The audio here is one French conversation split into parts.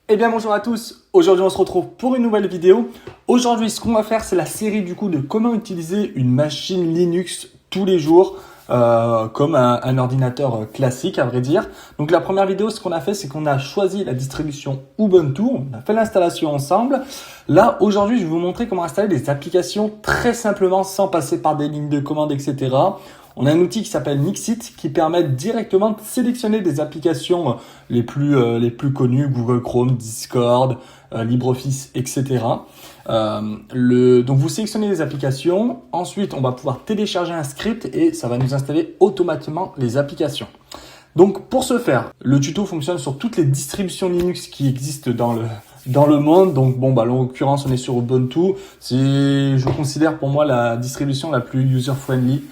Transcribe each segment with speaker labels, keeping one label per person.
Speaker 1: Eh bien bonjour à tous, aujourd'hui on se retrouve pour une nouvelle vidéo. Aujourd'hui ce qu'on va faire c'est la série du coup de comment utiliser une machine Linux tous les jours comme un ordinateur classique à vrai dire. Donc la première vidéo ce qu'on a fait c'est qu'on a choisi la distribution Ubuntu, on a fait l'installation ensemble. Là aujourd'hui je vais vous montrer comment installer des applications très simplement sans passer par des lignes de commande etc. On a un outil qui s'appelle Nixit qui permet directement de sélectionner des applications les plus connues, Google Chrome, Discord, LibreOffice, etc. Donc vous sélectionnez les applications, ensuite on va pouvoir télécharger un script et ça va nous installer automatiquement les applications. Donc pour ce faire, le tuto fonctionne sur toutes les distributions Linux qui existent dans le monde. Donc bon, en l'occurrence on est sur Ubuntu. Je considère pour moi la distribution la plus user-friendly.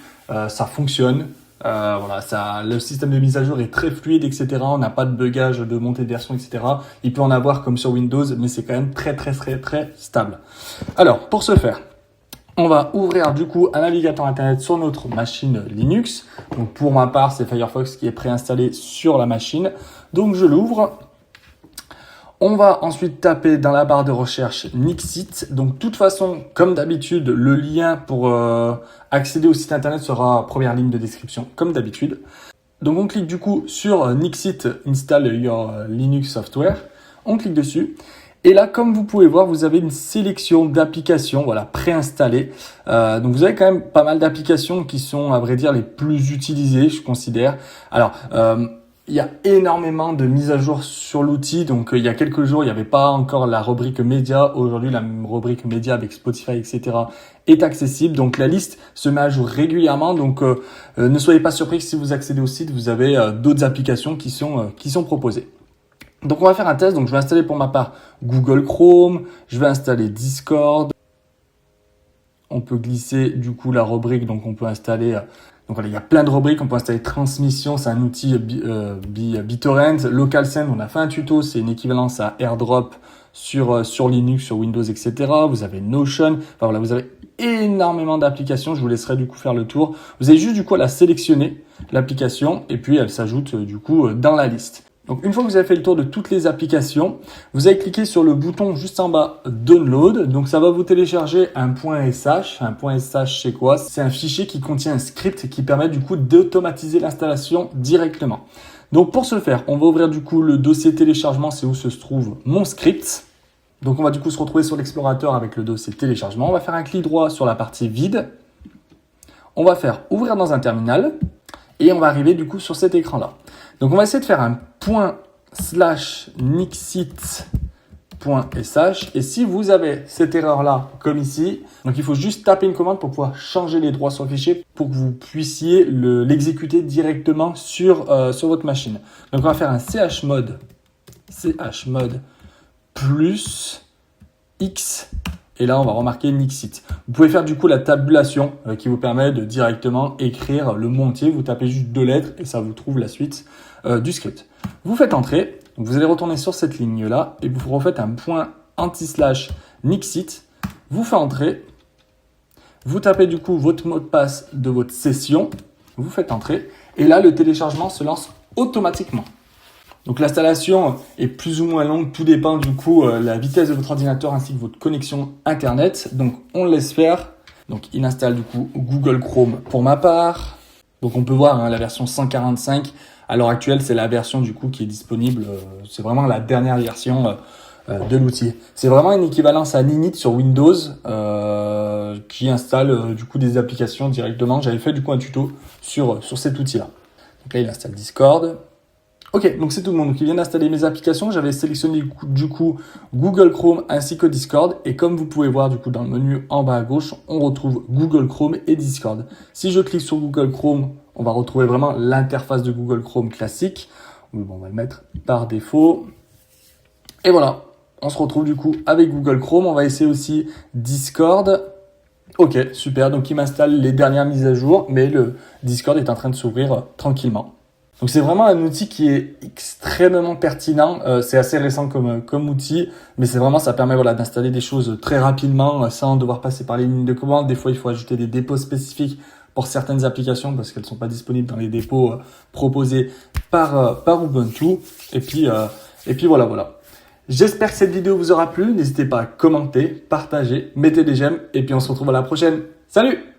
Speaker 1: Ça fonctionne. Le système de mise à jour est très fluide, etc. On n'a pas de bugage de montée de version, etc. Il peut en avoir comme sur Windows, mais c'est quand même très stable. Alors, pour ce faire, on va ouvrir du coup un navigateur internet sur notre machine Linux. Donc pour ma part, c'est Firefox qui est préinstallé sur la machine. Donc je l'ouvre. On va ensuite taper dans la barre de recherche Nixit. Donc, de toute façon, comme d'habitude, le lien pour accéder au site internet sera en première ligne de description, comme d'habitude. Donc, on clique du coup sur Nixit Install Your Linux Software. On clique dessus. Et là, comme vous pouvez voir, vous avez une sélection d'applications, préinstallées. Donc, vous avez quand même pas mal d'applications qui sont, à vrai dire, les plus utilisées, je considère. Alors, il y a énormément de mises à jour sur l'outil. Donc, il y a quelques jours, il n'y avait pas encore la rubrique média. Aujourd'hui, la rubrique média avec Spotify, etc. est accessible. Donc, la liste se met à jour régulièrement. Donc, ne soyez pas surpris que si vous accédez au site, vous avez d'autres applications qui sont proposées. Donc, on va faire un test. Donc, je vais installer pour ma part Google Chrome. Je vais installer Discord. On peut glisser du coup la rubrique. Donc, on peut installer... Donc voilà, il y a plein de rubriques, on peut installer Transmission, c'est un outil BitTorrent, LocalSend, on a fait un tuto, c'est une équivalence à AirDrop sur Linux, sur Windows, etc. Vous avez Notion, vous avez énormément d'applications, je vous laisserai du coup faire le tour. Vous avez juste du coup à la sélectionner, l'application, et puis elle s'ajoute du coup dans la liste. Donc une fois que vous avez fait le tour de toutes les applications, vous allez cliquer sur le bouton juste en bas Download. Donc ça va vous télécharger un .sh. Un .sh c'est quoi? C'est un fichier qui contient un script qui permet du coup d'automatiser l'installation directement. Donc pour ce faire, on va ouvrir du coup le dossier téléchargement, c'est où se trouve mon script. Donc on va du coup se retrouver sur l'explorateur avec le dossier téléchargement. On va faire un clic droit sur la partie vide. On va faire ouvrir dans un terminal et on va arriver du coup sur cet écran là. Donc on va essayer de faire un ./nixit.sh et si vous avez cette erreur là comme ici, donc il faut juste taper une commande pour pouvoir changer les droits sur le fichier pour que vous puissiez l'exécuter directement sur votre machine. Donc on va faire un chmod plus x et là on va remarquer Nixit. Vous pouvez faire du coup la tabulation qui vous permet de directement écrire le mot entier. Vous tapez juste 2 lettres et ça vous trouve la suite du script. Vous faites entrer, donc vous allez retourner sur cette ligne là et vous refaites un ./Nixit. Vous faites entrer, vous tapez du coup votre mot de passe de votre session, vous faites entrer et là le téléchargement se lance automatiquement. Donc l'installation est plus ou moins longue, tout dépend du coup la vitesse de votre ordinateur ainsi que votre connexion internet. Donc on le laisse faire. Donc il installe du coup Google Chrome pour ma part. Donc on peut voir la version 145. À l'heure actuelle, c'est la version du coup qui est disponible. C'est vraiment la dernière version de l'outil. C'est vraiment une équivalence à Ninit sur Windows qui installe du coup des applications directement. J'avais fait du coup un tuto sur cet outil-là. Donc là, il installe Discord. Ok, donc c'est tout le monde. Donc il vient d'installer mes applications. J'avais sélectionné du coup Google Chrome ainsi que Discord. Et comme vous pouvez voir du coup dans le menu en bas à gauche, on retrouve Google Chrome et Discord. Si je clique sur Google Chrome, on va retrouver vraiment l'interface de Google Chrome classique. On va le mettre par défaut. Et voilà, on se retrouve du coup avec Google Chrome. On va essayer aussi Discord. Ok, super. Donc il m'installe les dernières mises à jour, mais le Discord est en train de s'ouvrir tranquillement. Donc c'est vraiment un outil qui est extrêmement pertinent. C'est assez récent comme outil, mais c'est vraiment ça permet d'installer des choses très rapidement sans devoir passer par les lignes de commande. Des fois, il faut ajouter des dépôts spécifiques pour certaines applications parce qu'elles sont pas disponibles dans les dépôts proposés par Ubuntu. Et puis voilà. J'espère que cette vidéo vous aura plu. N'hésitez pas à commenter, partager, mettez des j'aime et puis on se retrouve à la prochaine. Salut!